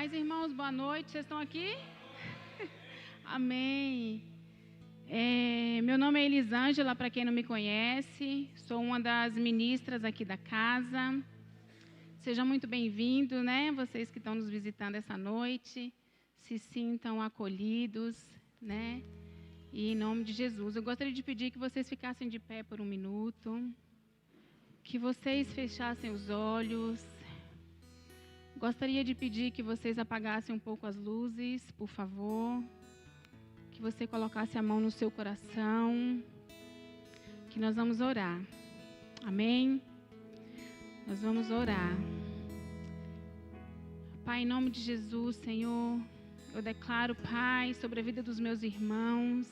paz, irmãos, boa noite. Vocês estão aqui? Amém. Meu nome é Elisângela, para quem não me conhece. Sou uma das ministras aqui da casa. Sejam muito bem-vindos, né? Vocês que estão nos visitando essa noite. Se sintam acolhidos, né? E em nome de Jesus, eu gostaria de pedir que vocês ficassem de pé por um minuto. Que vocês fechassem os olhos. Gostaria de pedir que vocês apagassem um pouco as luzes, por favor. Que você colocasse a mão no seu coração. Que nós vamos orar. Amém? Nós vamos orar. Pai, em nome de Jesus, Senhor, eu declaro, Pai, sobre a vida dos meus irmãos.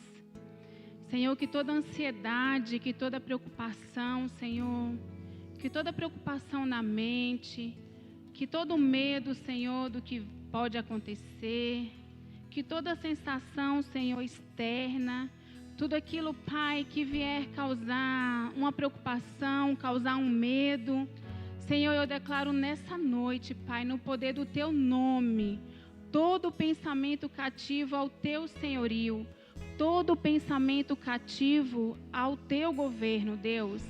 Senhor, que toda ansiedade, que toda preocupação, Senhor, que toda preocupação na mente, que todo medo, Senhor, do que pode acontecer, que toda sensação, Senhor, externa, tudo aquilo, Pai, que vier causar uma preocupação, causar um medo, Senhor, eu declaro nessa noite, Pai, no poder do Teu nome, todo pensamento cativo ao Teu senhorio, todo pensamento cativo ao Teu governo, Deus.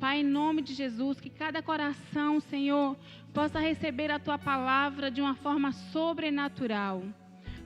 Pai, em nome de Jesus, que cada coração, Senhor, possa receber a Tua palavra de uma forma sobrenatural.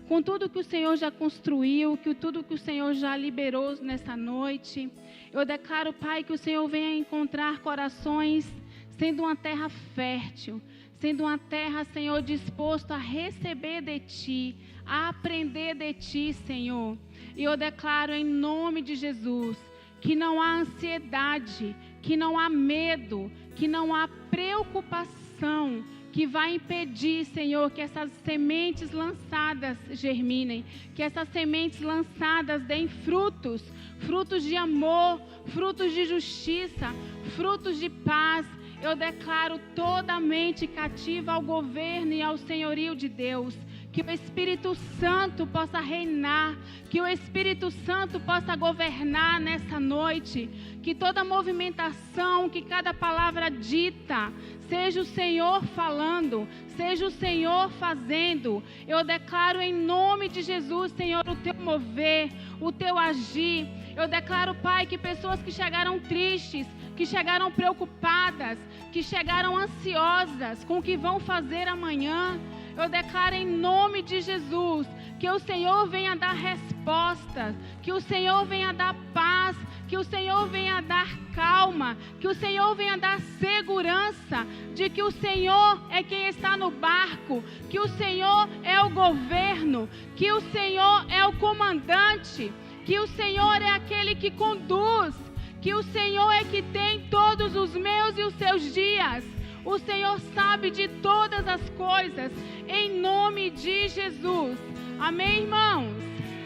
Com tudo que o Senhor já construiu, tudo que o Senhor já liberou nessa noite, eu declaro, Pai, que o Senhor venha encontrar corações sendo uma terra fértil, sendo uma terra, Senhor, disposto a receber de Ti, a aprender de Ti, Senhor. E eu declaro em nome de Jesus, que não há ansiedade, que não há medo, que não há preocupação que vai impedir, Senhor, que essas sementes lançadas germinem, que essas sementes lançadas deem frutos, frutos de amor, frutos de justiça, frutos de paz. Eu declaro toda a mente cativa ao governo e ao senhorio de Deus. Que o Espírito Santo possa reinar, que o Espírito Santo possa governar nessa noite, que toda movimentação, que cada palavra dita, seja o Senhor falando, seja o Senhor fazendo. Eu declaro em nome de Jesus, Senhor, o Teu mover, o Teu agir. Eu declaro, Pai, que pessoas que chegaram tristes, que chegaram preocupadas, que chegaram ansiosas com o que vão fazer amanhã, eu declaro em nome de Jesus que o Senhor venha dar respostas, que o Senhor venha dar paz, que o Senhor venha dar calma, que o Senhor venha dar segurança de que o Senhor é quem está no barco, que o Senhor é o governo, que o Senhor é o comandante, que o Senhor é aquele que conduz, que o Senhor é que tem todos os meus e os seus dias. O Senhor sabe de todas as coisas, em nome de Jesus. Amém, irmãos?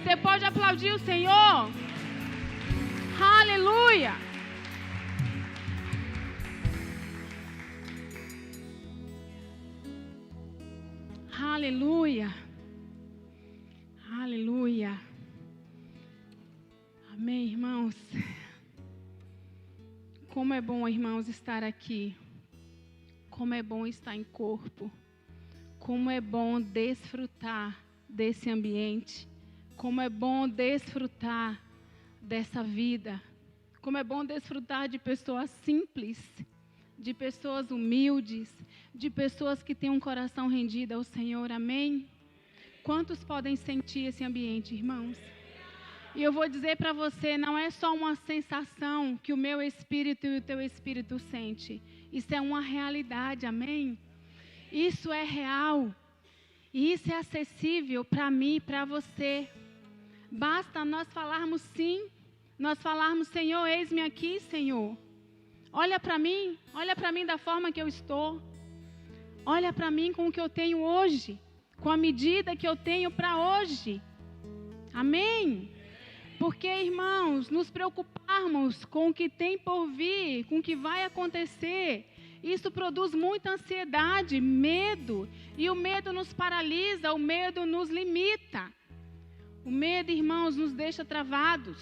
Você pode aplaudir o Senhor? Aleluia! Aleluia! Aleluia! Amém, irmãos? Como é bom, irmãos, estar aqui. Como é bom estar em corpo. Como é bom desfrutar desse ambiente. Como é bom desfrutar dessa vida. Como é bom desfrutar de pessoas simples, de pessoas humildes, de pessoas que têm um coração rendido ao Senhor. Amém? Quantos podem sentir esse ambiente, irmãos? E eu vou dizer para você, não é só uma sensação que o meu espírito e o teu espírito sente. Isso é uma realidade, amém? Isso é real. E isso é acessível para mim e para você. Basta nós falarmos sim. Nós falarmos, Senhor, eis-me aqui, Senhor. Olha para mim da forma que eu estou. Olha para mim com o que eu tenho hoje. Com a medida que eu tenho para hoje. Amém? Porque, irmãos, nos preocuparmos com o que tem por vir, com o que vai acontecer, isso produz muita ansiedade, medo. E o medo nos paralisa, o medo nos limita. O medo, irmãos, nos deixa travados.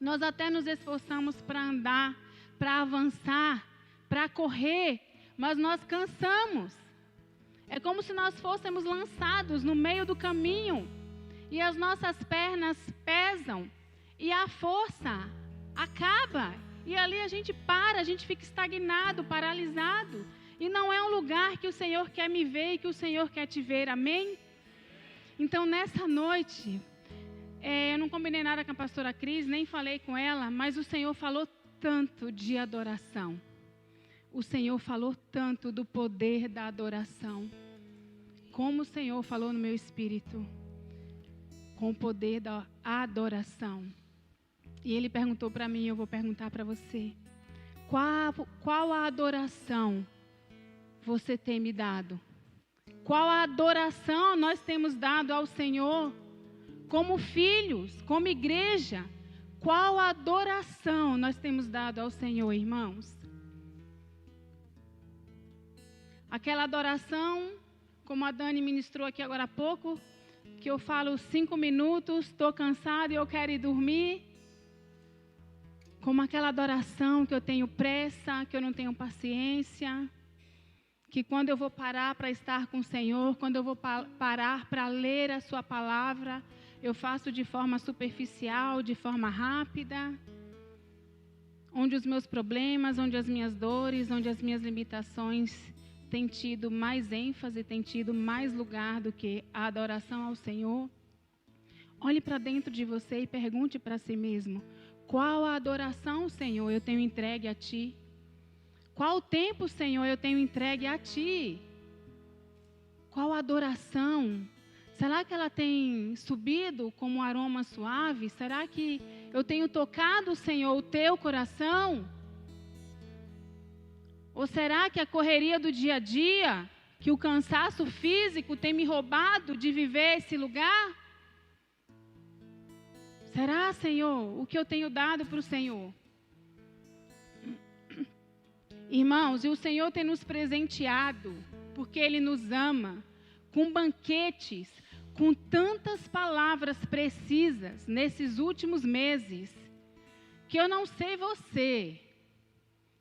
Nós até nos esforçamos para andar, para avançar, para correr, mas nós cansamos. É como se nós fôssemos lançados no meio do caminho e as nossas pernas pesam e a força acaba. E ali a gente para, a gente fica estagnado, paralisado. E não é um lugar que o Senhor quer me ver e que o Senhor quer te ver, amém? Então, nessa noite, eu não combinei nada com a pastora Cris, nem falei com ela, mas o Senhor falou tanto de adoração. O Senhor falou tanto do poder da adoração. Como o Senhor falou no meu espírito, com o poder da adoração. E Ele perguntou para mim, eu vou perguntar para você. Qual a adoração você tem me dado? Qual a adoração nós temos dado ao Senhor? Como filhos, como igreja, qual a adoração nós temos dado ao Senhor, irmãos? Aquela adoração, como a Dani ministrou aqui agora há pouco, que eu falo 5 minutos, estou cansado e eu quero ir dormir. Como aquela adoração que eu tenho pressa, que eu não tenho paciência, que quando eu vou parar para estar com o Senhor, quando eu vou parar para ler a sua palavra, eu faço de forma superficial, de forma rápida, onde os meus problemas, onde as minhas dores, onde as minhas limitações têm tido mais ênfase, têm tido mais lugar do que a adoração ao Senhor. Olhe para dentro de você e pergunte para si mesmo, qual a adoração, Senhor, eu tenho entregue a Ti? Qual o tempo, Senhor, eu tenho entregue a Ti? Qual a adoração? Será que ela tem subido como um aroma suave? Será que eu tenho tocado, Senhor, o Teu coração? Ou será que a correria do dia a dia, que o cansaço físico tem me roubado de viver esse lugar? Será, Senhor, o que eu tenho dado para o Senhor? Irmãos, e o Senhor tem nos presenteado, porque Ele nos ama, com banquetes, com tantas palavras precisas nesses últimos meses, que eu não sei você,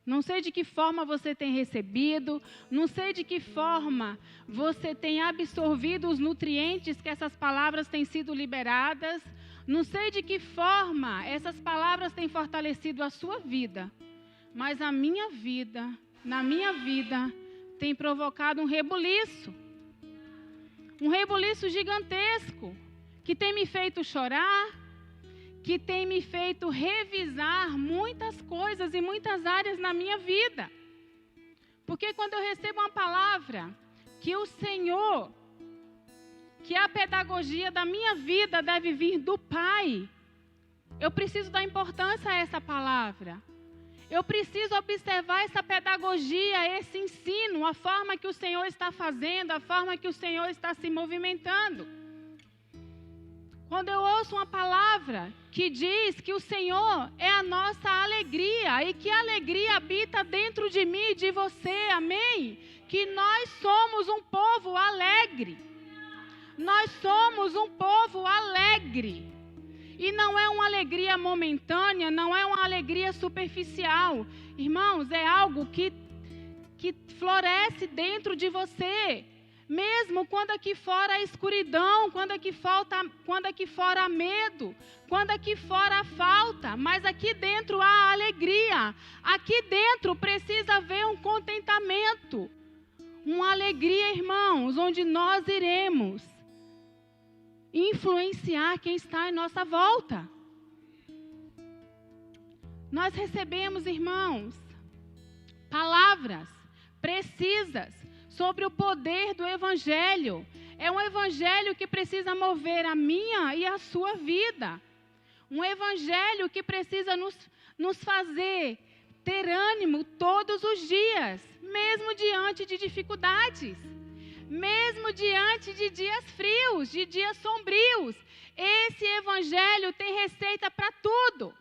não sei de que forma você tem recebido, não sei de que forma você tem absorvido os nutrientes que essas palavras têm sido liberadas, não sei de que forma essas palavras têm fortalecido a sua vida, mas na minha vida, tem provocado um rebuliço gigantesco, que tem me feito chorar, que tem me feito revisar muitas coisas e muitas áreas na minha vida. Porque quando eu recebo uma palavra que o Senhor, que a pedagogia da minha vida deve vir do Pai, eu preciso dar importância a essa palavra. Eu preciso observar essa pedagogia, esse ensino, a forma que o Senhor está fazendo, a forma que o Senhor está se movimentando. Quando eu ouço uma palavra que diz que o Senhor é a nossa alegria e que a alegria habita dentro de mim e de você, amém? Que nós somos um povo alegre. Nós somos um povo alegre. E não é uma alegria momentânea, não é uma alegria superficial. Irmãos, é algo que floresce dentro de você. Mesmo quando aqui fora há escuridão, quando aqui fora há medo, quando aqui fora há falta, mas aqui dentro há alegria. Aqui dentro precisa haver um contentamento, uma alegria, irmãos, onde nós iremos influenciar quem está em nossa volta. Nós recebemos, irmãos, palavras precisas sobre o poder do Evangelho. É um Evangelho que precisa mover a minha e a sua vida. Um Evangelho que precisa nos fazer ter ânimo todos os dias, mesmo diante de dificuldades. Mesmo diante de dias frios, de dias sombrios, esse Evangelho tem receita para tudo.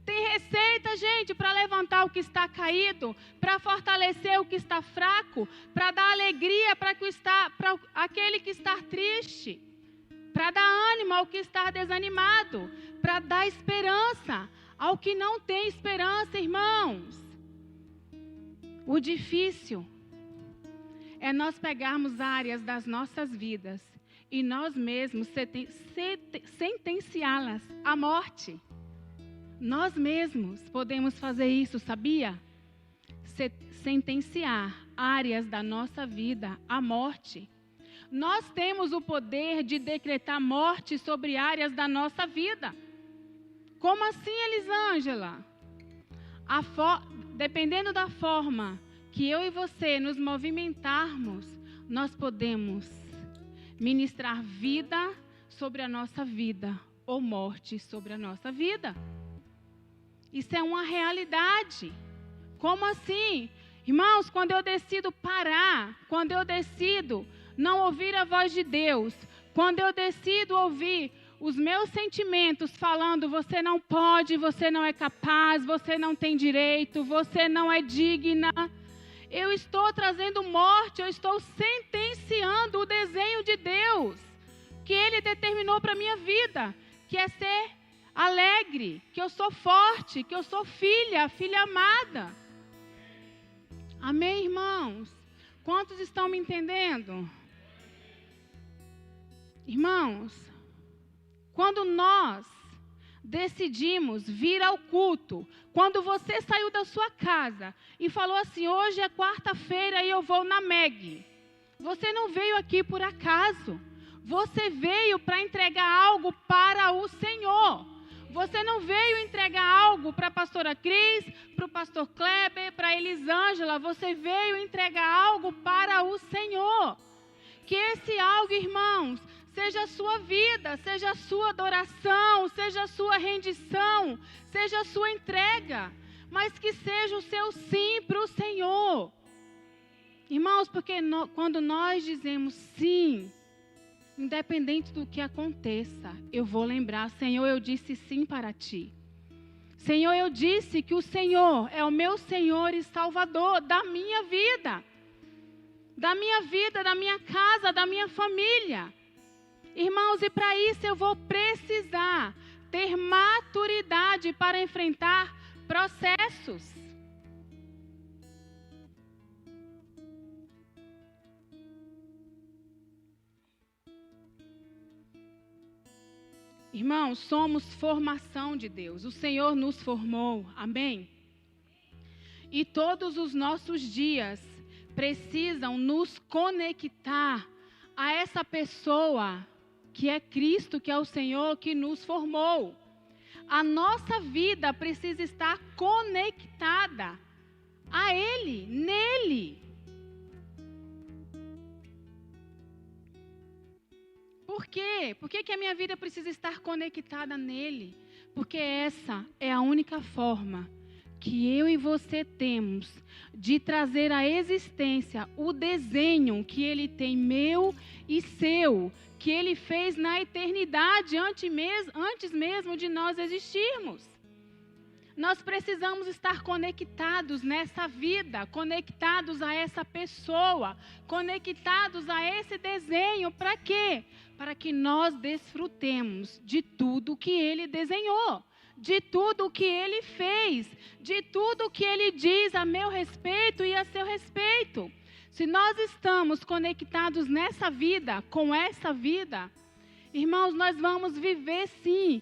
Tem receita, gente, para levantar o que está caído, para fortalecer o que está fraco, para dar alegria para aquele que está triste, para dar ânimo ao que está desanimado, para dar esperança ao que não tem esperança, irmãos. O difícil é nós pegarmos áreas das nossas vidas e nós mesmos sentenciá-las à morte. Nós mesmos podemos fazer isso, sabia? Sentenciar áreas da nossa vida à morte. Nós temos o poder de decretar morte sobre áreas da nossa vida. Como assim, Elisângela? Dependendo da forma que eu e você nos movimentarmos, nós podemos ministrar vida sobre a nossa vida ou morte sobre a nossa vida. Isso é uma realidade. Como assim? Irmãos, quando eu decido parar, quando eu decido não ouvir a voz de Deus, quando eu decido ouvir os meus sentimentos falando, você não pode, você não é capaz, você não tem direito, você não é digna, eu estou trazendo morte, eu estou sentenciando o desenho de Deus, que Ele determinou para a minha vida, que é ser alegre, que eu sou forte, que eu sou filha amada. Amém, irmãos? Quantos estão me entendendo? Irmãos, quando nós decidimos vir ao culto, quando você saiu da sua casa e falou assim, hoje é quarta-feira e eu vou na MEG, você não veio aqui por acaso, você veio para entregar algo para o Senhor. Você não veio entregar algo para a pastora Cris, para o pastor Kleber, para a Elisângela, você veio entregar algo para o Senhor. Que esse algo, irmãos, seja a sua vida, seja a sua adoração, seja a sua rendição, seja a sua entrega, mas que seja o seu sim para o Senhor. Irmãos, porque quando nós dizemos sim, independente do que aconteça, eu vou lembrar, Senhor, eu disse sim para ti. Senhor, eu disse que o Senhor é o meu Senhor e Salvador da minha vida, da minha casa, da minha família. Irmãos, e para isso eu vou precisar ter maturidade para enfrentar processos. Irmãos, somos formação de Deus. O Senhor nos formou. Amém? E todos os nossos dias precisam nos conectar a essa pessoa que é Cristo, que é o Senhor que nos formou. A nossa vida precisa estar conectada a Ele, nele. Por quê? Por que a minha vida precisa estar conectada nele? Porque essa é a única forma que eu e você temos de trazer à existência o desenho que ele tem meu e seu, que ele fez na eternidade, antes mesmo de nós existirmos. Nós precisamos estar conectados nessa vida, conectados a essa pessoa, conectados a esse desenho. Para quê? Para que nós desfrutemos de tudo que Ele desenhou, de tudo que Ele fez, de tudo que Ele diz a meu respeito e a seu respeito. Se nós estamos conectados nessa vida, com essa vida, irmãos, nós vamos viver sim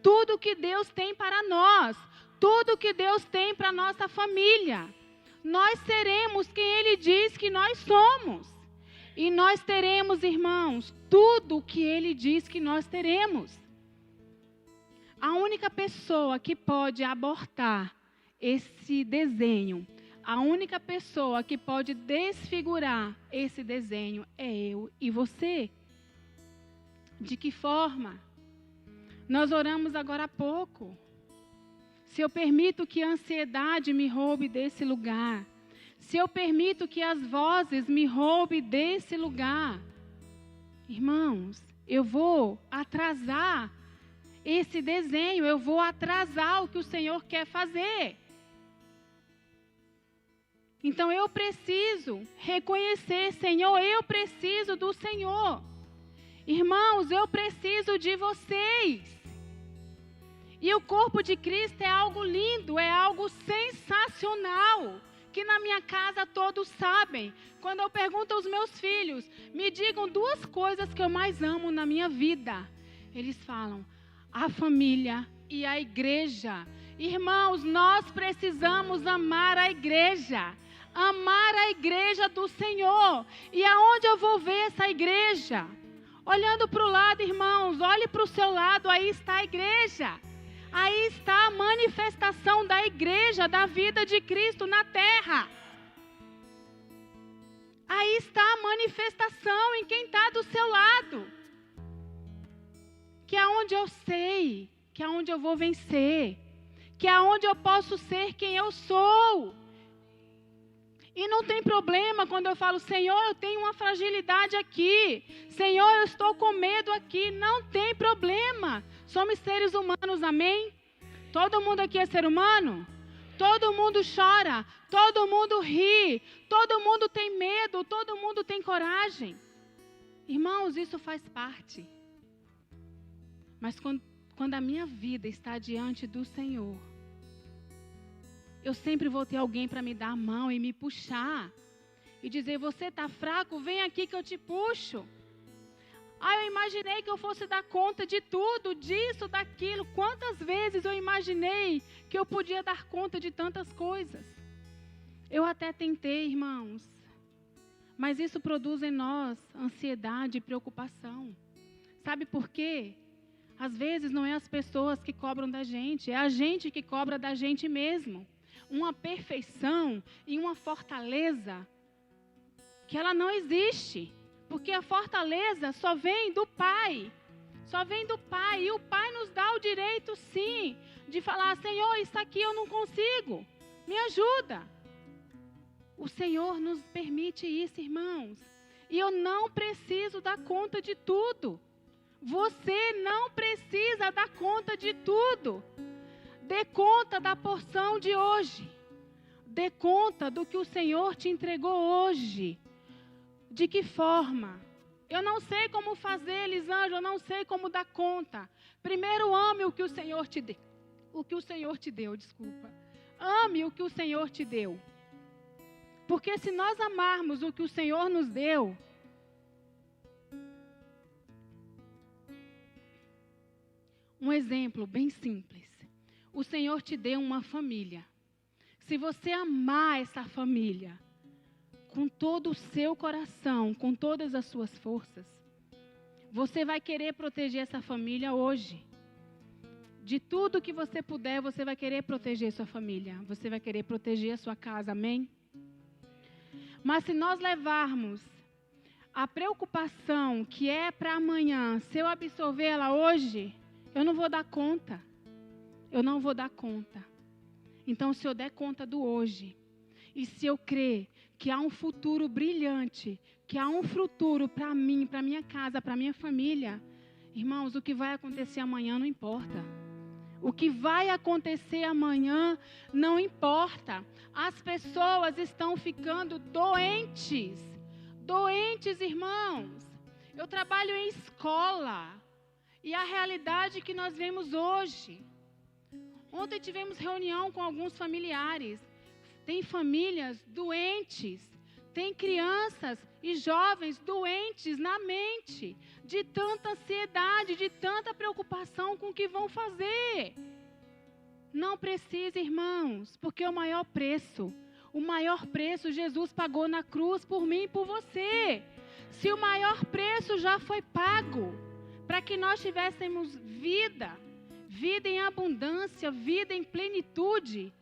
tudo que Deus tem para nós. Tudo que Deus tem para a nossa família. Nós seremos quem Ele diz que nós somos. E nós teremos, irmãos, tudo o que Ele diz que nós teremos. A única pessoa que pode abortar esse desenho, a única pessoa que pode desfigurar esse desenho é eu e você. De que forma? Nós oramos agora há pouco. Se eu permito que a ansiedade me roube desse lugar, se eu permito que as vozes me roubem desse lugar, irmãos, eu vou atrasar esse desenho, eu vou atrasar o que o Senhor quer fazer. Então eu preciso reconhecer, Senhor, eu preciso do Senhor. Irmãos, eu preciso de vocês. E o corpo de Cristo é algo lindo, é algo sensacional, que na minha casa todos sabem. Quando eu pergunto aos meus filhos, me digam 2 coisas que eu mais amo na minha vida. Eles falam, a família e a igreja. Irmãos, nós precisamos amar a igreja. Amar a igreja do Senhor. E aonde eu vou ver essa igreja? Olhando para o lado, irmãos, olhe para o seu lado, aí está a igreja. Aí está a manifestação da igreja, da vida de Cristo na terra. Aí está a manifestação em quem está do seu lado. Que é onde eu sei, que é onde eu vou vencer. Que é onde eu posso ser quem eu sou. E não tem problema quando eu falo, Senhor, eu tenho uma fragilidade aqui. Senhor, eu estou com medo aqui. Não tem problema. Somos seres humanos, amém? Todo mundo aqui é ser humano? Todo mundo chora, todo mundo ri, todo mundo tem medo, todo mundo tem coragem. Irmãos, isso faz parte. Mas quando a minha vida está diante do Senhor, eu sempre vou ter alguém para me dar a mão e me puxar. E dizer, você está fraco? Vem aqui que eu te puxo. Eu imaginei que eu fosse dar conta de tudo, disso, daquilo. Quantas vezes eu imaginei que eu podia dar conta de tantas coisas. Eu até tentei, irmãos. Mas isso produz em nós ansiedade e preocupação. Sabe por quê? Às vezes não é as pessoas que cobram da gente, é a gente que cobra da gente mesmo. Uma perfeição e uma fortaleza que ela não existe. Porque a fortaleza só vem do Pai. Só vem do Pai. E o Pai nos dá o direito, sim, de falar, Senhor, isso aqui eu não consigo. Me ajuda. O Senhor nos permite isso, irmãos. E eu não preciso dar conta de tudo. Você não precisa dar conta de tudo. Dê conta da porção de hoje. Dê conta do que o Senhor te entregou hoje. De que forma? Eu não sei como fazer, Elisângela, eu não sei como dar conta. Primeiro ame o que o Senhor te deu. O que o Senhor te deu, desculpa. Ame o que o Senhor te deu. Porque se nós amarmos o que o Senhor nos deu, um exemplo bem simples. O Senhor te deu uma família. Se você amar essa família com todo o seu coração, com todas as suas forças, você vai querer proteger essa família hoje. De tudo que você puder, você vai querer proteger sua família. Você vai querer proteger a sua casa, amém? Mas se nós levarmos a preocupação que é para amanhã, se eu absorver ela hoje, eu não vou dar conta. Eu não vou dar conta. Então, se eu der conta do hoje, e se eu crer que há um futuro brilhante, que há um futuro para mim, para minha casa, para minha família, irmãos, o que vai acontecer amanhã não importa. O que vai acontecer amanhã não importa. As pessoas estão ficando doentes. Doentes, irmãos. Eu trabalho em escola. E a realidade que nós vemos hoje. Ontem tivemos reunião com alguns familiares. Tem famílias doentes. Tem crianças e jovens doentes na mente. De tanta ansiedade, de tanta preocupação com o que vão fazer. Não precisa, irmãos, porque o maior preço Jesus pagou na cruz por mim e por você. Se o maior preço já foi pago, para que nós tivéssemos vida em abundância, vida em plenitude,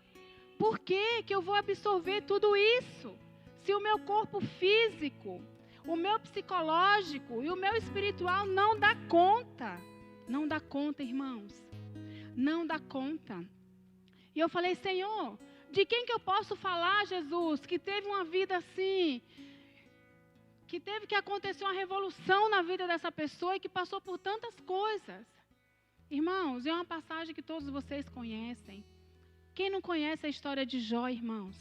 por que eu vou absorver tudo isso? Se o meu corpo físico, o meu psicológico e o meu espiritual não dá conta. Não dá conta, irmãos. Não dá conta. E eu falei, Senhor, de quem que eu posso falar, Jesus, que teve uma vida assim, que teve que acontecer uma revolução na vida dessa pessoa e que passou por tantas coisas. Irmãos, é uma passagem que todos vocês conhecem. Quem não conhece a história de Jó, irmãos?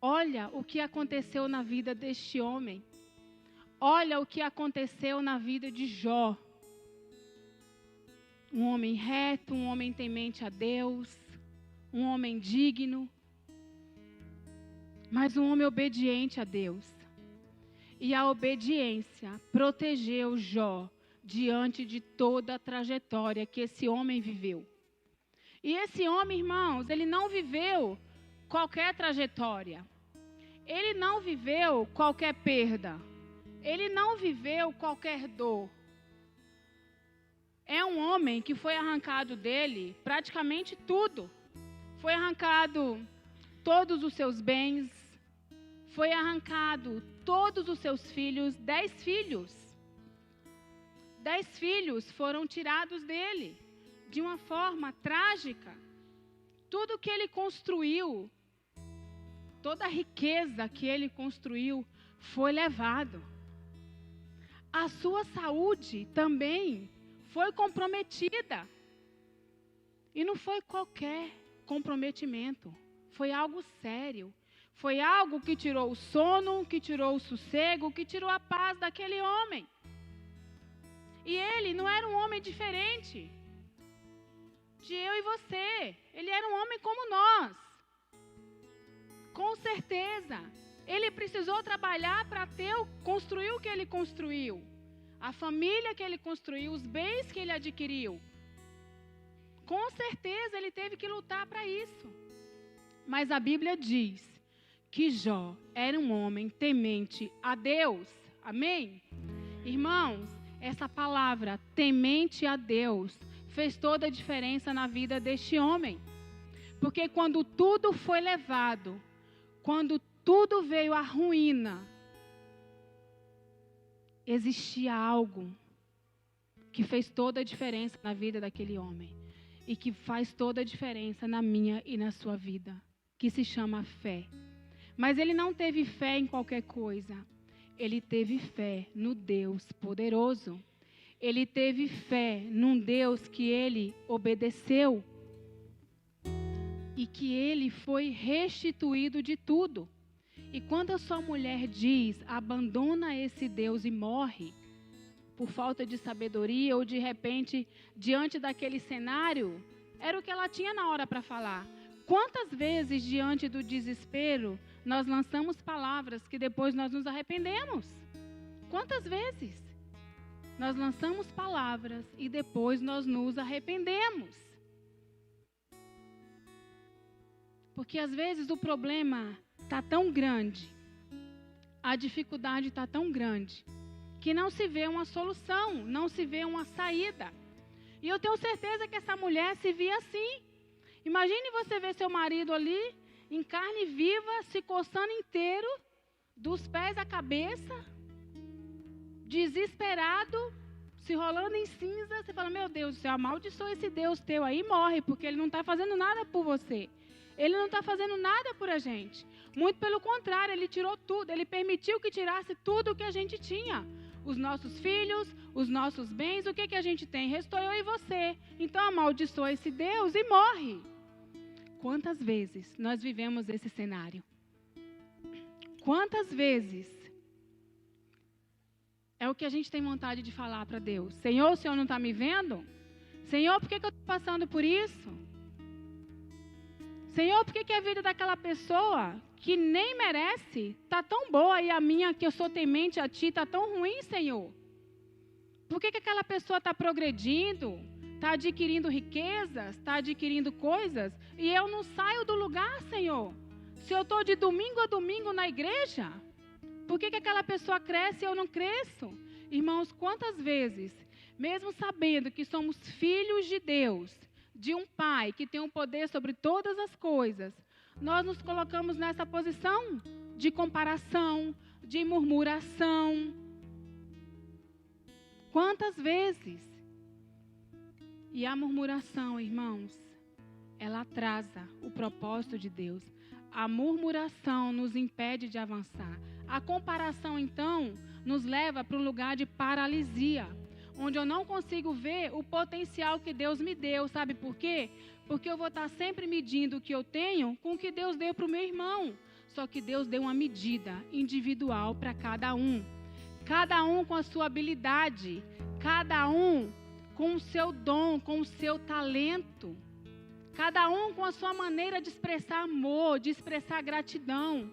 Olha o que aconteceu na vida deste homem. Olha o que aconteceu na vida de Jó. Um homem reto, um homem temente a Deus, um homem digno. mas um homem obediente a Deus. E a obediência protegeu Jó diante de toda a trajetória que esse homem viveu. E esse homem, irmãos, ele não viveu qualquer trajetória. Ele não viveu qualquer perda. Ele não viveu qualquer dor. É um homem que foi arrancado dele praticamente tudo. Foi arrancado todos os seus bens. Foi arrancado todos os seus filhos, 10 filhos. 10 filhos foram tirados dele de uma forma trágica. Tudo que ele construiu, toda a riqueza que ele construiu foi levado. A sua saúde também foi comprometida. E não foi qualquer comprometimento. Foi algo sério. Foi algo que tirou o sono, que tirou o sossego, que tirou a paz daquele homem. E ele não era um homem diferente de eu e você. Ele era um homem como nós. Com certeza. Ele precisou trabalhar para construir o que ele construiu. A família que ele construiu, os bens que ele adquiriu. Com certeza ele teve que lutar para isso. Mas a Bíblia diz que Jó era um homem temente a Deus. Amém? Irmãos, essa palavra, temente a Deus, fez toda a diferença na vida deste homem. Porque quando tudo foi levado, quando tudo veio à ruína, existia algo que fez toda a diferença na vida daquele homem. E que faz toda a diferença na minha e na sua vida. Que se chama fé. Mas ele não teve fé em qualquer coisa. Ele teve fé no Deus poderoso. Ele teve fé num Deus que ele obedeceu. E que ele foi restituído de tudo. E quando a sua mulher diz, abandona esse Deus e morre, por falta de sabedoria ou de repente, diante daquele cenário, era o que ela tinha na hora para falar. Quantas vezes, diante do desespero, nós lançamos palavras que depois nós nos arrependemos? Quantas vezes? Nós lançamos palavras e depois nós nos arrependemos. Porque às vezes o problema está tão grande, a dificuldade está tão grande, que não se vê uma solução, não se vê uma saída. E eu tenho certeza que essa mulher se via assim. Imagine você ver seu marido ali, em carne viva, se coçando inteiro, dos pés à cabeça, desesperado, se rolando em cinza. Você fala, meu Deus do céu, amaldiçoa esse Deus teu aí e morre, porque ele não está fazendo nada por você. Ele não está fazendo nada por a gente. Muito pelo contrário, ele tirou tudo. Ele permitiu que tirasse tudo o que a gente tinha. Os nossos filhos, os nossos bens, o que a gente tem? Restou eu e você. Então amaldiçoa esse Deus e morre. Quantas vezes nós vivemos esse cenário? Quantas vezes é o que a gente tem vontade de falar para Deus? Senhor, o Senhor não está me vendo? Senhor, por que eu estou passando por isso? Senhor, por que a vida daquela pessoa que nem merece está tão boa e a minha, que eu sou temente a Ti, está tão ruim, Senhor? Por que aquela pessoa está progredindo, está adquirindo riquezas, está adquirindo coisas e eu não saio do lugar, Senhor? Se eu estou de domingo a domingo na igreja, por que aquela pessoa cresce e eu não cresço? Irmãos, quantas vezes, mesmo sabendo que somos filhos de Deus, de um Pai que tem o poder sobre todas as coisas, nós nos colocamos nessa posição de comparação, de murmuração. Quantas vezes? E a murmuração, irmãos, ela atrasa o propósito de Deus. A murmuração nos impede de avançar. A comparação, então, nos leva para um lugar de paralisia, onde eu não consigo ver o potencial que Deus me deu. Sabe por quê? Porque eu vou estar sempre medindo o que eu tenho com o que Deus deu para o meu irmão. Só que Deus deu uma medida individual para cada um. Cada um com a sua habilidade. Cada um com o seu dom, com o seu talento. Cada um com a sua maneira de expressar amor, de expressar gratidão.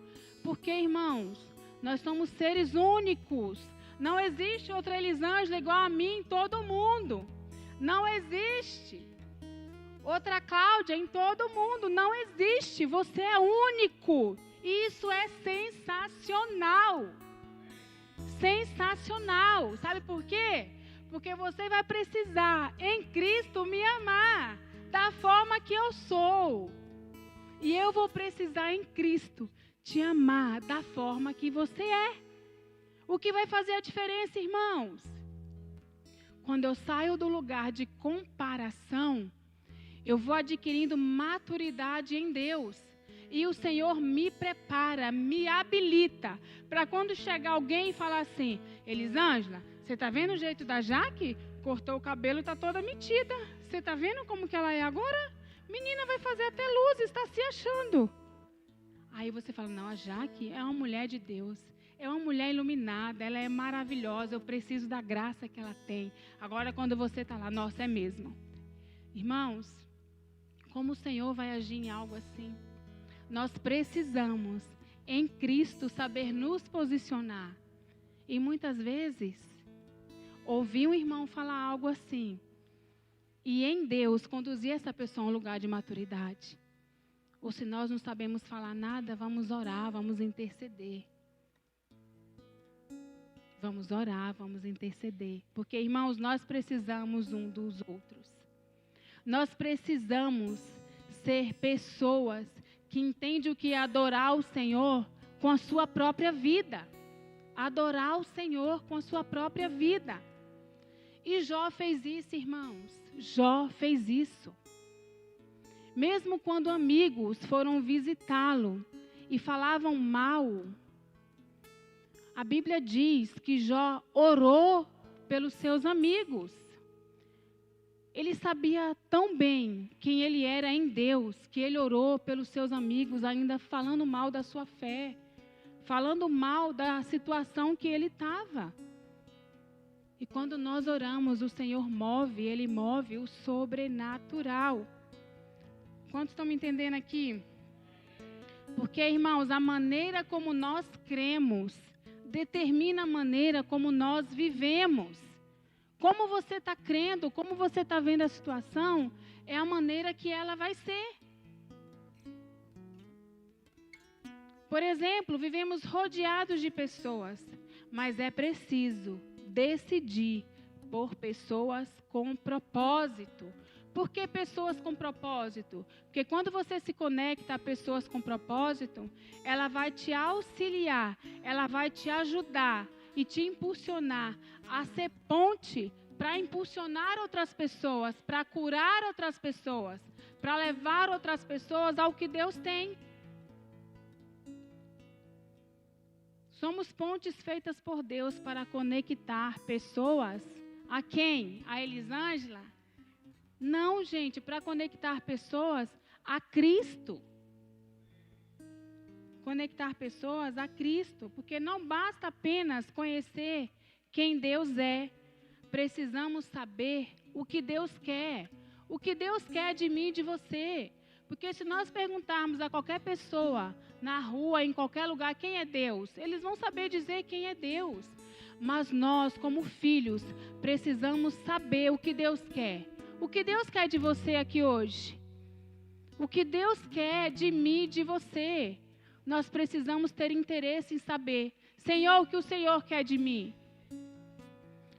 Porque, irmãos, nós somos seres únicos. Não existe outra Elisângela igual a mim em todo mundo. Não existe outra Cláudia em todo mundo. Não existe. Você é único. E isso é sensacional. Sensacional. Sabe por quê? Porque você vai precisar, em Cristo, me amar da forma que eu sou. E eu vou precisar, em Cristo, te amar da forma que você é. O que vai fazer a diferença, irmãos? Quando eu saio do lugar de comparação, eu vou adquirindo maturidade em Deus. E o Senhor me prepara, me habilita, para quando chegar alguém e falar assim: Elisângela, você está vendo o jeito da Jaque? Cortou o cabelo e está toda metida. Você está vendo como que ela é agora? Menina, vai fazer até luz, está se achando. Aí você fala: não, a Jaque é uma mulher de Deus. É uma mulher iluminada, ela é maravilhosa, eu preciso da graça que ela tem. Agora, quando você está lá, nossa, é mesmo. Irmãos, como o Senhor vai agir em algo assim? Nós precisamos, em Cristo, saber nos posicionar. E muitas vezes, ouvir um irmão falar algo assim, e em Deus conduzir essa pessoa a um lugar de maturidade. Ou se nós não sabemos falar nada, vamos orar, vamos interceder. Vamos orar, vamos interceder. Porque, irmãos, nós precisamos um dos outros. Nós precisamos ser pessoas que entendem o que é adorar o Senhor com a sua própria vida. Adorar o Senhor com a sua própria vida. E Jó fez isso, irmãos. Jó fez isso. Mesmo quando amigos foram visitá-lo e falavam mal, a Bíblia diz que Jó orou pelos seus amigos. Ele sabia tão bem quem ele era em Deus, que ele orou pelos seus amigos, ainda falando mal da sua fé, falando mal da situação que ele estava. E quando nós oramos, o Senhor move, Ele move o sobrenatural. Quantos estão me entendendo aqui? Porque, irmãos, a maneira como nós cremos determina a maneira como nós vivemos. Como você está crendo, como você está vendo a situação, é a maneira que ela vai ser. Por exemplo, vivemos rodeados de pessoas, mas é preciso decidir por pessoas com propósito. Por que pessoas com propósito? Porque quando você se conecta a pessoas com propósito, ela vai te auxiliar, ela vai te ajudar e te impulsionar a ser ponte para impulsionar outras pessoas, para curar outras pessoas, para levar outras pessoas ao que Deus tem. Somos pontes feitas por Deus para conectar pessoas a quem? A Elisângela? Não, gente, para conectar pessoas a Cristo. Conectar pessoas a Cristo, porque não basta apenas conhecer quem Deus é. Precisamos saber o que Deus quer. O que Deus quer de mim e de você. Porque se nós perguntarmos a qualquer pessoa, na rua, em qualquer lugar, quem é Deus, eles vão saber dizer quem é Deus. Mas nós, como filhos, precisamos saber o que Deus quer. O que Deus quer de você aqui hoje? O que Deus quer de mim e de você? Nós precisamos ter interesse em saber, Senhor, o que o Senhor quer de mim?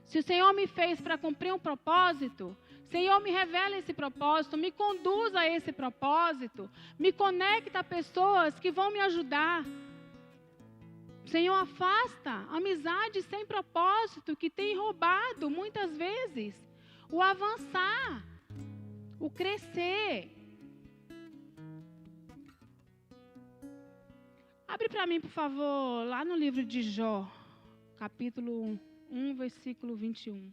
Se o Senhor me fez para cumprir um propósito, Senhor, me revela esse propósito, me conduza a esse propósito, me conecta a pessoas que vão me ajudar. Senhor, afasta amizades sem propósito que tem roubado muitas vezes o avançar, o crescer. Abre para mim, por favor, lá no livro de Jó, capítulo 1, versículo 21.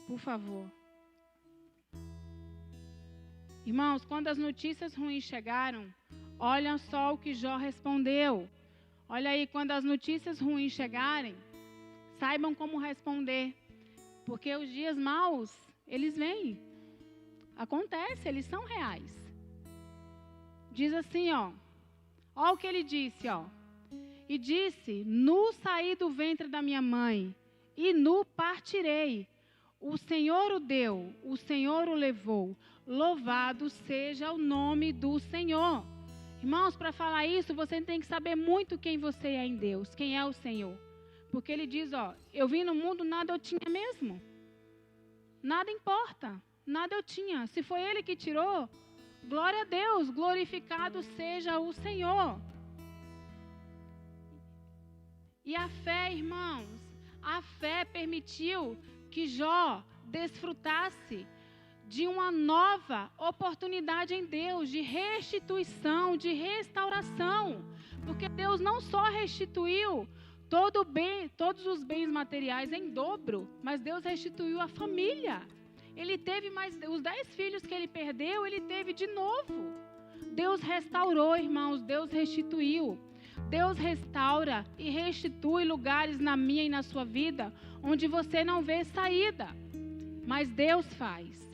Por favor. Irmãos, quando as notícias ruins chegaram, olha só o que Jó respondeu. Olha aí, quando as notícias ruins chegarem, saibam como responder. Porque os dias maus, eles vêm. Acontece, eles são reais. Diz assim, ó. Olha o que ele disse, ó. E disse: nu saí do ventre da minha mãe, e nu partirei. O Senhor o deu, o Senhor o levou. Louvado seja o nome do Senhor. Irmãos, para falar isso, você tem que saber muito quem você é em Deus, quem é o Senhor. Porque ele diz, ó, eu vim no mundo, nada eu tinha mesmo. Nada importa, nada eu tinha. Se foi ele que tirou, glória a Deus, glorificado seja o Senhor. E a fé, irmãos, a fé permitiu que Jó desfrutasse de uma nova oportunidade em Deus, de restituição, de restauração. Porque Deus não só restituiu todos os bens materiais em dobro, mas Deus restituiu a família. Ele teve mais, os 10 filhos que ele perdeu, ele teve de novo. Deus restaurou, irmãos, Deus restituiu. Deus restaura e restitui lugares na minha e na sua vida onde você não vê saída, mas Deus faz.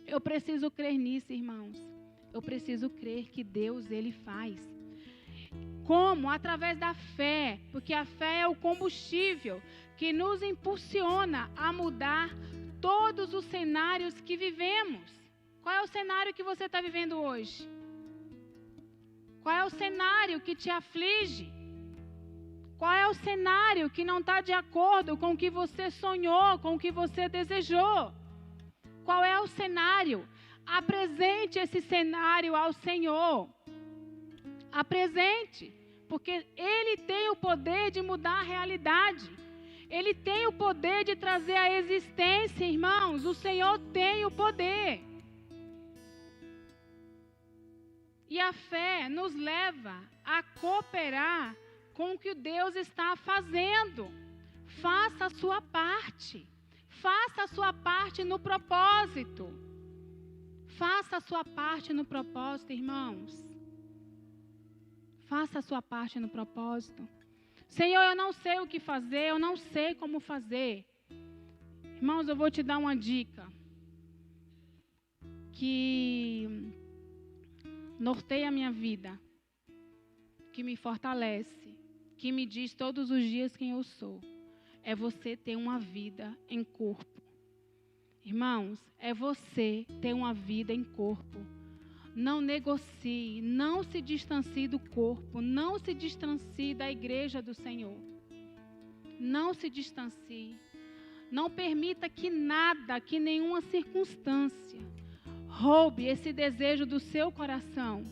Eu preciso crer nisso, irmãos. Eu preciso crer que Deus, Ele faz. Como? Através da fé, porque a fé é o combustível que nos impulsiona a mudar todos os cenários que vivemos. Qual é o cenário que você está vivendo hoje? Qual é o cenário que te aflige? Qual é o cenário que não está de acordo com o que você sonhou, com o que você desejou? Qual é o cenário? Apresente esse cenário ao Senhor. Apresente, porque Ele tem o poder de mudar a realidade. Ele tem o poder de trazer a existência, irmãos. O Senhor tem o poder. E a fé nos leva a cooperar com o que Deus está fazendo. Faça a sua parte. Faça a sua parte no propósito. Faça a sua parte no propósito, irmãos. Faça a sua parte no propósito. Senhor, eu não sei o que fazer, eu não sei como fazer. Irmãos, eu vou te dar uma dica que norteia a minha vida, que me fortalece, que me diz todos os dias quem eu sou. É você ter uma vida em corpo. Irmãos, é você ter uma vida em corpo. Não negocie, não se distancie do corpo, não se distancie da igreja do Senhor. Não se distancie. Não permita que nada, que nenhuma circunstância roube esse desejo do seu coração.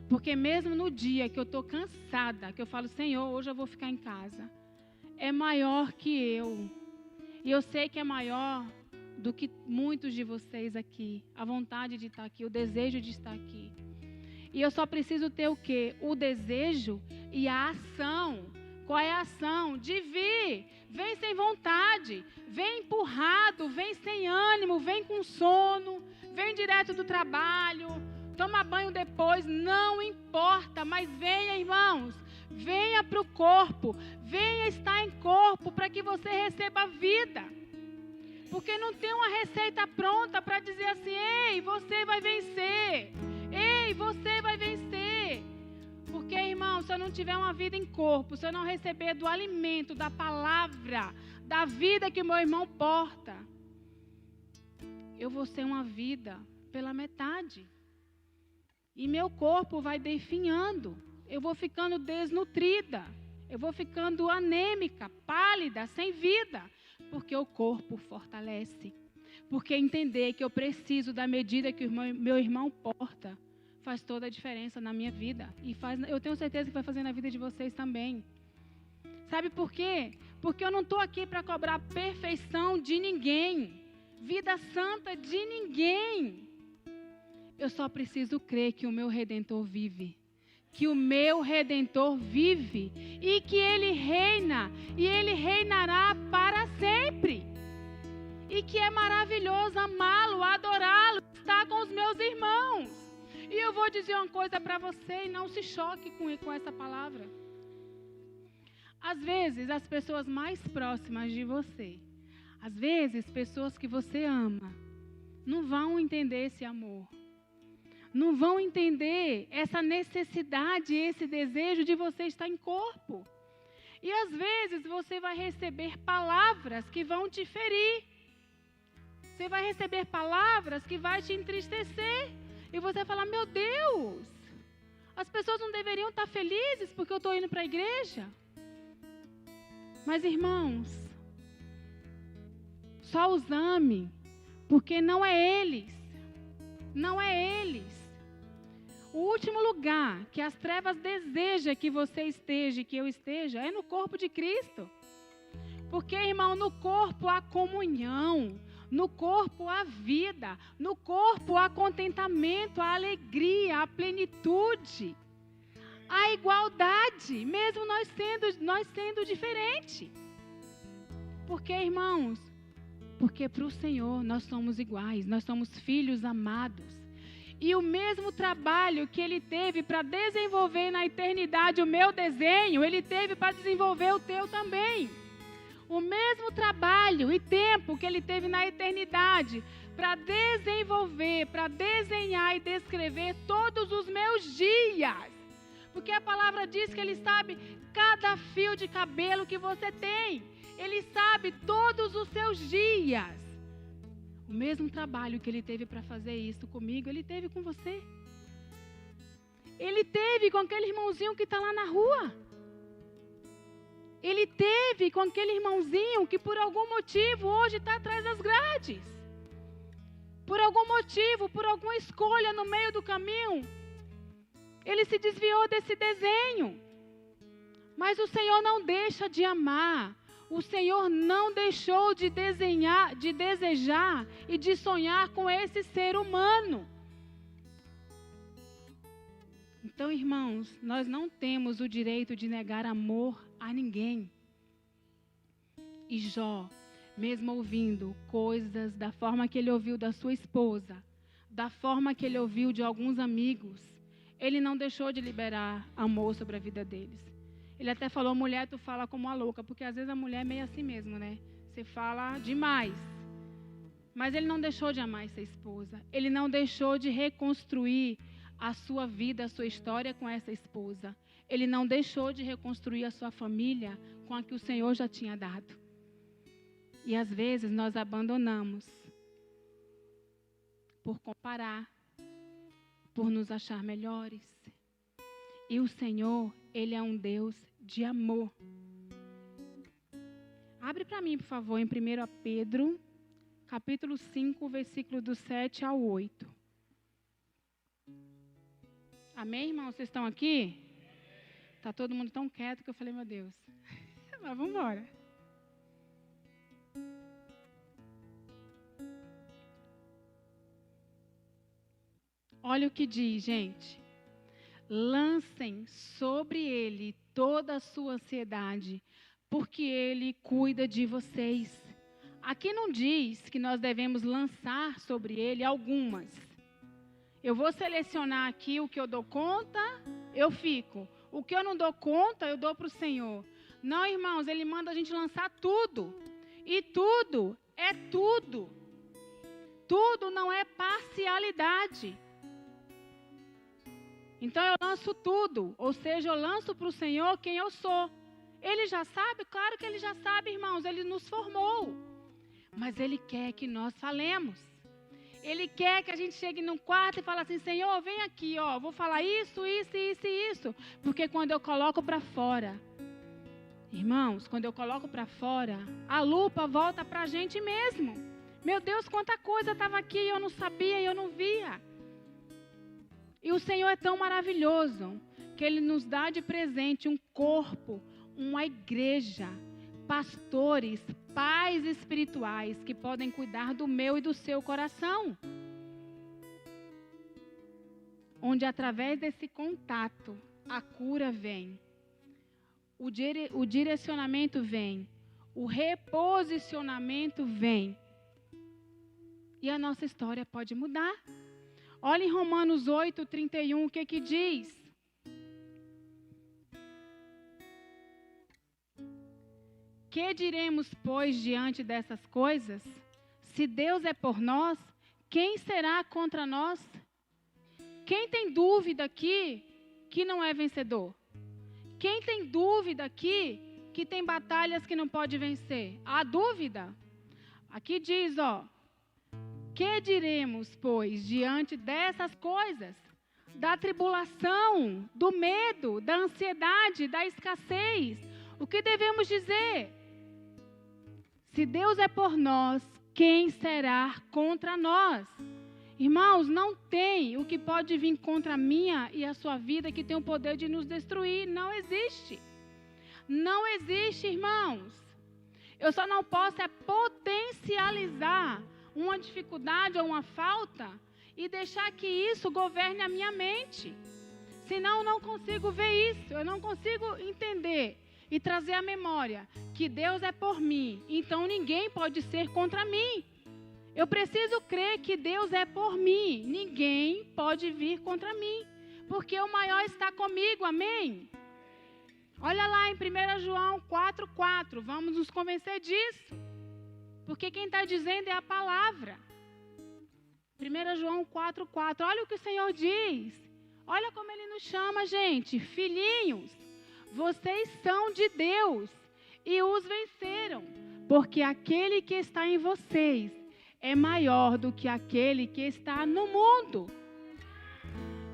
Porque mesmo no dia que eu estou cansada, que eu falo, Senhor, hoje eu vou ficar em casa, é maior que eu. E eu sei que é maior do que muitos de vocês aqui. A vontade de estar aqui, o desejo de estar aqui. E eu só preciso ter o quê? O desejo e a ação. Qual é a ação? De vir. Vem sem vontade, vem empurrado, vem sem ânimo, vem com sono, vem direto do trabalho, toma banho depois, não importa, mas venha, irmãos, venha para o corpo, venha estar em corpo para que você receba vida. Porque não tem uma receita pronta para dizer assim, ei, você vai vencer, ei, você vai vencer. Porque, irmão, se eu não tiver uma vida em corpo, se eu não receber do alimento, da palavra, da vida que o meu irmão porta, eu vou ser uma vida pela metade. E meu corpo vai definhando. Eu vou ficando desnutrida. Eu vou ficando anêmica, pálida, sem vida. Porque o corpo fortalece. Porque entender que eu preciso da medida que o meu irmão porta faz toda a diferença na minha vida. E eu tenho certeza que vai fazer na vida de vocês também. Sabe por quê? Porque eu não estou aqui para cobrar perfeição de ninguém. Vida santa de ninguém. Eu só preciso crer que o meu Redentor vive. Que o meu Redentor vive. E que Ele reina. E Ele reinará para sempre. E que é maravilhoso amá-lo, adorá-lo, estar com os meus irmãos. E eu vou dizer uma coisa para você e não se choque com essa palavra. Às vezes, as pessoas mais próximas de você, às vezes, pessoas que você ama, não vão entender esse amor. não vão entender essa necessidade, esse desejo de você estar em corpo. E às vezes você vai receber palavras que vão te ferir. Você vai receber palavras que vai te entristecer. E você vai falar, meu Deus, as pessoas não deveriam estar felizes porque eu estou indo para a igreja. Mas irmãos, só os ame, porque não é eles. Não é eles. O último lugar que as trevas desejam que você esteja e que eu esteja é no corpo de Cristo. Porque, irmão, no corpo há comunhão, no corpo há vida, no corpo há contentamento, há alegria, há plenitude, há igualdade, mesmo nós sendo diferentes. Porque, irmãos, porque para o Senhor nós somos iguais, nós somos filhos amados. E o mesmo trabalho que Ele teve para desenvolver na eternidade o meu desenho, Ele teve para desenvolver o teu também. O mesmo trabalho e tempo que Ele teve na eternidade para desenvolver, para desenhar e descrever todos os meus dias. Porque a palavra diz que Ele sabe cada fio de cabelo que você tem. Ele sabe todos os seus dias. O mesmo trabalho que Ele teve para fazer isso comigo, Ele teve com você. Ele teve com aquele irmãozinho que está lá na rua. Ele teve com aquele irmãozinho que por algum motivo hoje está atrás das grades. Por algum motivo, por alguma escolha no meio do caminho, ele se desviou desse desenho. Mas o Senhor não deixa de amar. O Senhor não deixou de desenhar, de desejar e de sonhar com esse ser humano. Então, irmãos, nós não temos o direito de negar amor a ninguém. E Jó, mesmo ouvindo coisas da forma que ele ouviu da sua esposa, da forma que ele ouviu de alguns amigos, ele não deixou de liberar amor sobre a vida deles. Ele até falou, mulher, tu fala como uma louca, porque às vezes a mulher é meio assim mesmo, né? Você fala demais. Mas ele não deixou de amar essa esposa. Ele não deixou de reconstruir a sua vida, a sua história com essa esposa. Ele não deixou de reconstruir a sua família com a que o Senhor já tinha dado. E às vezes nós abandonamos por comparar, por nos achar melhores. E o Senhor, Ele é um Deus de amor. Abre para mim, por favor, em 1 Pedro, capítulo 5, versículo do 7 ao 8. Amém, irmãos? Vocês estão aqui? Está todo mundo tão quieto que eu falei, meu Deus. Mas vamos embora. Olha o que diz, gente. Lancem sobre ele toda a sua ansiedade, porque ele cuida de vocês. Aqui não diz que nós devemos lançar sobre ele algumas. Eu vou selecionar aqui o que eu dou conta, eu fico. O que eu não dou conta, eu dou para o Senhor. Não, irmãos, Ele manda a gente lançar tudo. E tudo é tudo. Tudo não é parcialidade. Então eu lanço tudo. Ou seja, eu lanço para o Senhor quem eu sou. Ele já sabe? Claro que Ele já sabe, irmãos. Ele nos formou. Mas Ele quer que nós falemos. Ele quer que a gente chegue num quarto e fale assim, Senhor, vem aqui, ó, vou falar isso, isso, isso e isso. Porque quando eu coloco para fora, irmãos, quando eu coloco para fora, a lupa volta para a gente mesmo. Meu Deus, quanta coisa estava aqui e eu não sabia e eu não via. E o Senhor é tão maravilhoso que Ele nos dá de presente um corpo, uma igreja, pastores, pais espirituais que podem cuidar do meu e do seu coração. Onde através desse contato a cura vem, o direcionamento vem, o reposicionamento vem. E a nossa história pode mudar. Olha em Romanos 8:31 o que diz. Que diremos, pois, diante dessas coisas? Se Deus é por nós, quem será contra nós? Quem tem dúvida aqui que não é vencedor? Quem tem dúvida aqui que tem batalhas que não pode vencer? Há dúvida? Aqui diz, que diremos, pois, diante dessas coisas? Da tribulação, do medo, da ansiedade, da escassez. O que devemos dizer? Se Deus é por nós, quem será contra nós? Irmãos, não tem o que pode vir contra a minha e a sua vida que tem o poder de nos destruir. Não existe. Não existe, irmãos. Eu só não posso potencializar uma dificuldade ou uma falta e deixar que isso governe a minha mente. Senão eu não consigo ver isso, eu não consigo entender e trazer à memória que Deus é por mim, então ninguém pode ser contra mim. Eu preciso crer que Deus é por mim, ninguém pode vir contra mim, porque o maior está comigo, amém? Olha lá em 1 João 4,4, vamos nos convencer disso, porque quem está dizendo é a palavra. 1 João 4,4, olha o que o Senhor diz, olha como Ele nos chama, gente, filhinhos, vocês são de Deus e os venceram, porque aquele que está em vocês é maior do que aquele que está no mundo.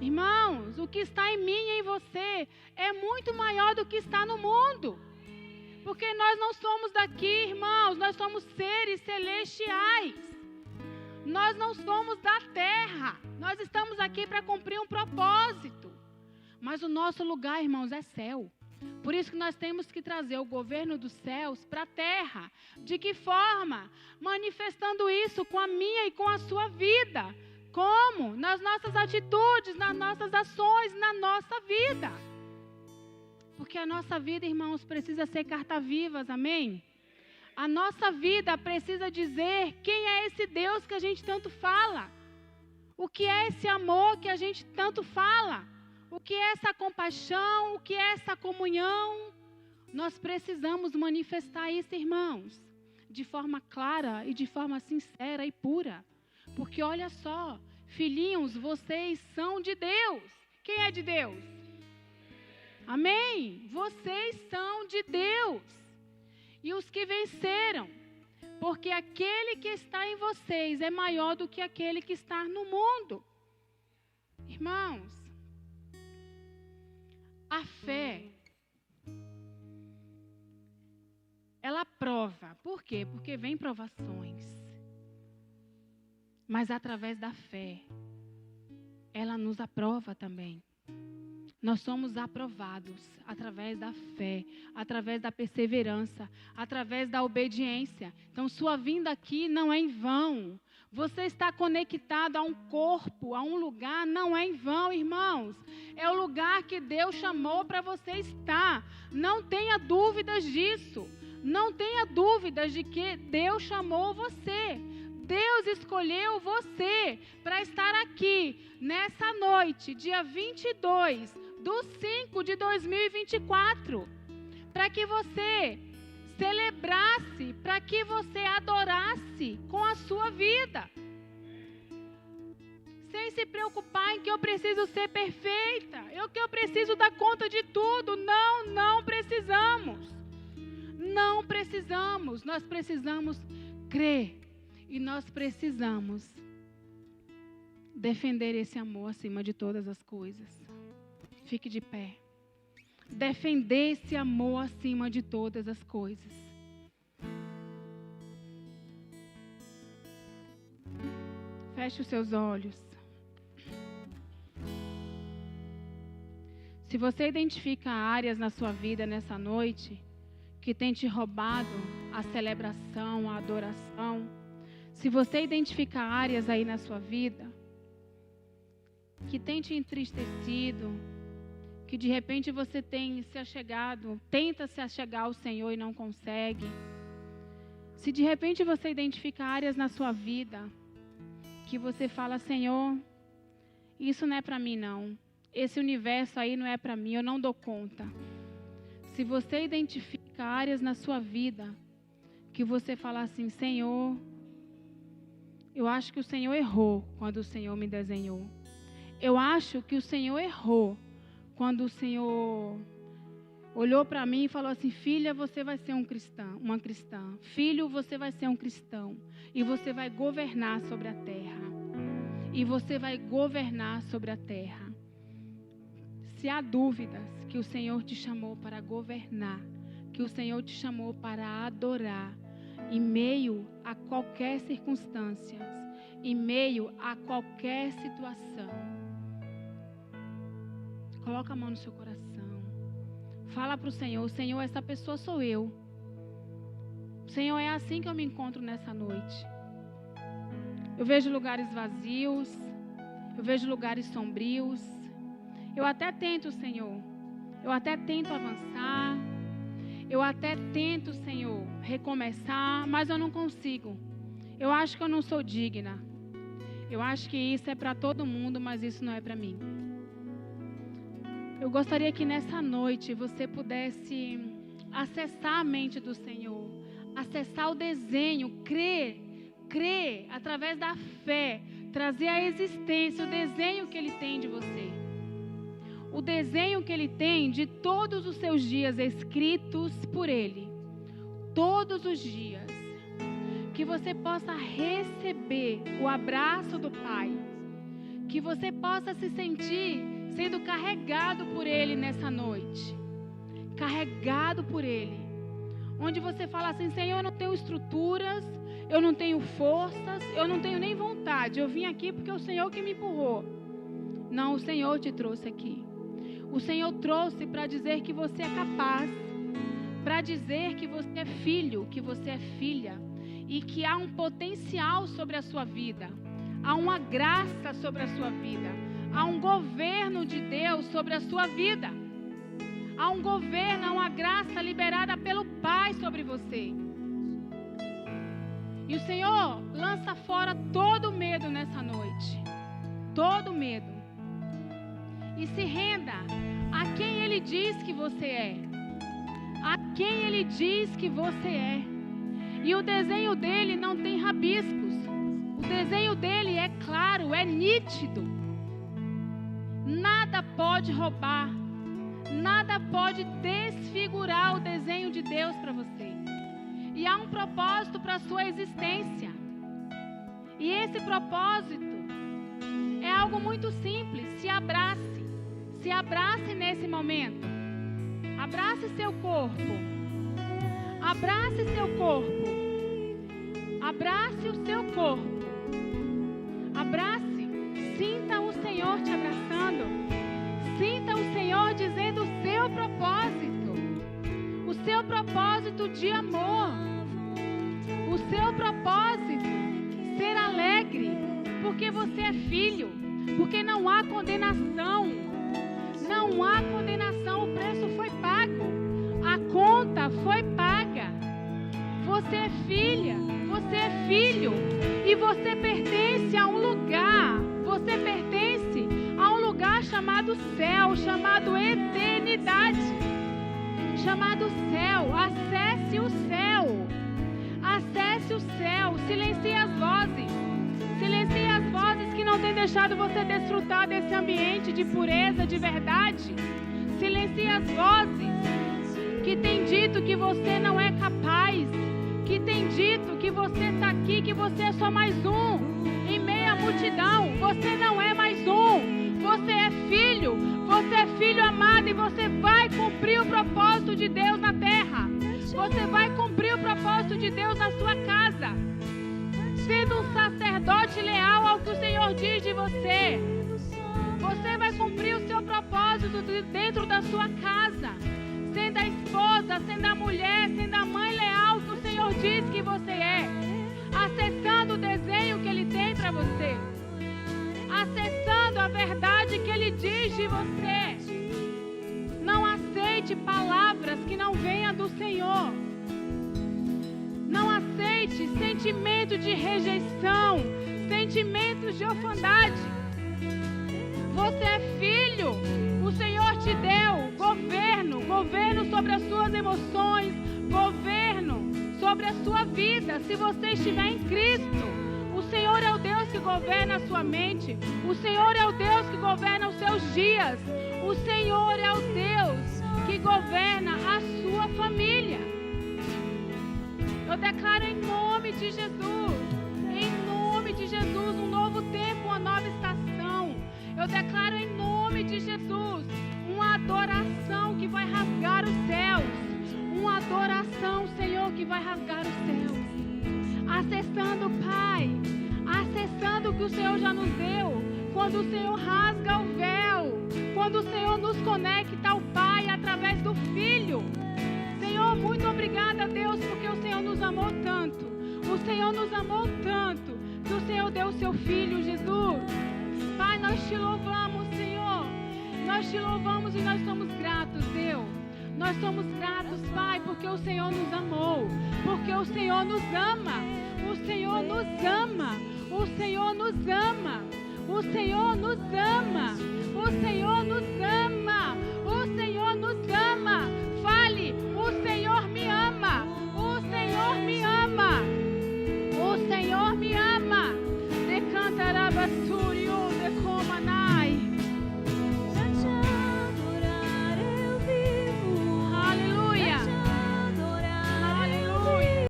Irmãos, o que está em mim e em você é muito maior do que está no mundo, porque nós não somos daqui, irmãos, nós somos seres celestiais. Nós não somos da terra, nós estamos aqui para cumprir um propósito, mas o nosso lugar, irmãos, é céu. Por isso que nós temos que trazer o governo dos céus para a terra. De que forma? Manifestando isso com a minha e com a sua vida. Como? Nas nossas atitudes, nas nossas ações, na nossa vida. Porque a nossa vida, irmãos, precisa ser carta-vivas, amém? A nossa vida precisa dizer quem é esse Deus que a gente tanto fala. O que é esse amor que a gente tanto fala? O que é essa compaixão? O que é essa comunhão? Nós precisamos manifestar isso, irmãos, de forma clara e de forma sincera e pura. Porque olha só, filhinhos, vocês são de Deus. Quem é de Deus? Amém? Vocês são de Deus. E os que venceram, porque aquele que está em vocês é maior do que aquele que está no mundo. Irmãos, a fé, ela prova. Por quê? Porque vem provações. Mas através da fé, ela nos aprova também. Nós somos aprovados através da fé, através da perseverança, através da obediência. Então, sua vinda aqui não é em vão. Você está conectado a um corpo, a um lugar, não é em vão, irmãos. É o lugar que Deus chamou para você estar. Não tenha dúvidas disso. Não tenha dúvidas de que Deus chamou você. Deus escolheu você para estar aqui nessa noite, dia 22/5/2024, para que você celebrasse, para que você adorasse com a sua vida, sem se preocupar em que eu preciso ser perfeita, que eu preciso dar conta de tudo. Não precisamos. Não precisamos. Nós precisamos crer. E nós precisamos defender esse amor acima de todas as coisas. Fique de pé. Defender esse amor acima de todas as coisas. Feche os seus olhos. Se você identifica áreas na sua vida nessa noite que tem te roubado a celebração, a adoração, se você identifica áreas aí na sua vida que tem te entristecido, que de repente você tem se achegado, tenta se achegar ao Senhor e não consegue. Se de repente você identifica áreas na sua vida que você fala, Senhor, isso não é para mim não. Esse universo aí não é para mim, eu não dou conta. Se você identifica áreas na sua vida que você fala assim, Senhor, eu acho que o Senhor errou quando o Senhor me desenhou. eu acho que o Senhor errou quando o Senhor olhou para mim e falou assim: filha, você vai ser uma cristã. Filho, você vai ser um cristão. E você vai governar sobre a terra. E você vai governar sobre a terra. Se há dúvidas que o Senhor te chamou para governar, que o Senhor te chamou para adorar, em meio a qualquer circunstância, em meio a qualquer situação, coloca a mão no seu coração. Fala para o Senhor: Senhor, essa pessoa sou eu. Senhor, é assim que eu me encontro nessa noite. Eu vejo lugares vazios, eu vejo lugares sombrios. Eu até tento, Senhor, eu até tento avançar, eu até tento, Senhor, recomeçar, mas eu não consigo. Eu acho que eu não sou digna. Eu acho que isso é para todo mundo, mas isso não é para mim. Eu gostaria que nessa noite você pudesse acessar a mente do Senhor, acessar o desenho, crer através da fé, trazer à existência o desenho que Ele tem de você. O desenho que Ele tem de todos os seus dias escritos por Ele. Todos os dias. Que você possa receber o abraço do Pai. Que você possa se sentir sendo carregado por Ele nessa noite. Carregado por Ele. Onde você fala assim: Senhor, eu não tenho estruturas, eu não tenho forças, eu não tenho nem vontade. Eu vim aqui porque é o Senhor que me empurrou. Não, o Senhor te trouxe aqui. O Senhor trouxe para dizer que você é capaz, para dizer que você é filho, que você é filha, e que há um potencial sobre a sua vida, há uma graça sobre a sua vida, há um governo de Deus sobre a sua vida, há um governo, há uma graça liberada pelo Pai sobre você. E o Senhor lança fora todo medo nessa noite, todo medo. E se renda a quem Ele diz que você é. A quem Ele diz que você é. E o desenho dele não tem rabiscos. O desenho dele é claro, é nítido. Nada pode roubar. Nada pode desfigurar o desenho de Deus para você. E há um propósito para a sua existência. E esse propósito é algo muito simples. Se abrace. Se abrace nesse momento. Abrace seu corpo. Abrace seu corpo. Abrace o seu corpo. Abrace. Sinta o Senhor te abraçando. Sinta o Senhor dizendo o seu propósito. O seu propósito de amor. O seu propósito ser alegre. Porque você é filho. Porque não há condenação. Não há condenação, o preço foi pago, a conta foi paga. Você é filha, você é filho, e você pertence a um lugar, você pertence a um lugar chamado céu, chamado eternidade, chamado céu. Acesse o céu, acesse o céu, silencie as vozes que não têm deixado você desfrutar desse ambiente de pureza, de verdade. Silencie as vozes que têm dito que você não é capaz, que têm dito que você está aqui, que você é só mais um em meio à multidão. Você não é mais um, você é filho amado, e você vai cumprir o propósito de Deus na terra. Você vai cumprir o propósito de Deus na sua casa, sendo um sacerdote leal ao que o Senhor diz de você. Você vai cumprir o seu propósito dentro da sua casa, sendo a esposa, sendo a mulher, sendo a mãe leal que o Senhor diz que você é, acessando o desenho que Ele tem para você, acessando a verdade que Ele diz de você. Não aceite palavras que não venham do Senhor. Não aceite sentimento de rejeição, sentimentos de orfandade. Você é filho. O Senhor te deu governo sobre as suas emoções, governo sobre a sua vida. Se você estiver em Cristo, o Senhor é o Deus que governa a sua mente. O Senhor é o Deus que governa os seus dias. O Senhor é o Deus que governa a sua família. Eu declaro em nome de Jesus, um novo tempo, uma nova estação. Eu declaro em nome de Jesus uma adoração que vai rasgar os céus. Uma adoração, Senhor, que vai rasgar os céus. Acessando, Pai, acessando o que o Senhor já nos deu. Quando o Senhor rasga o véu, quando o Senhor nos conecta ao Pai através do Filho. Senhor, muito obrigada, Deus, porque o Senhor nos amou tanto. O Senhor nos amou tanto que o Senhor deu o seu Filho, Jesus. Pai, nós te louvamos, Senhor. Nós te louvamos e nós somos gratos, Deus. Nós somos gratos, Pai, porque o Senhor nos amou. Porque o Senhor nos ama. O Senhor nos ama. O Senhor nos ama. O Senhor nos ama. O Senhor nos ama.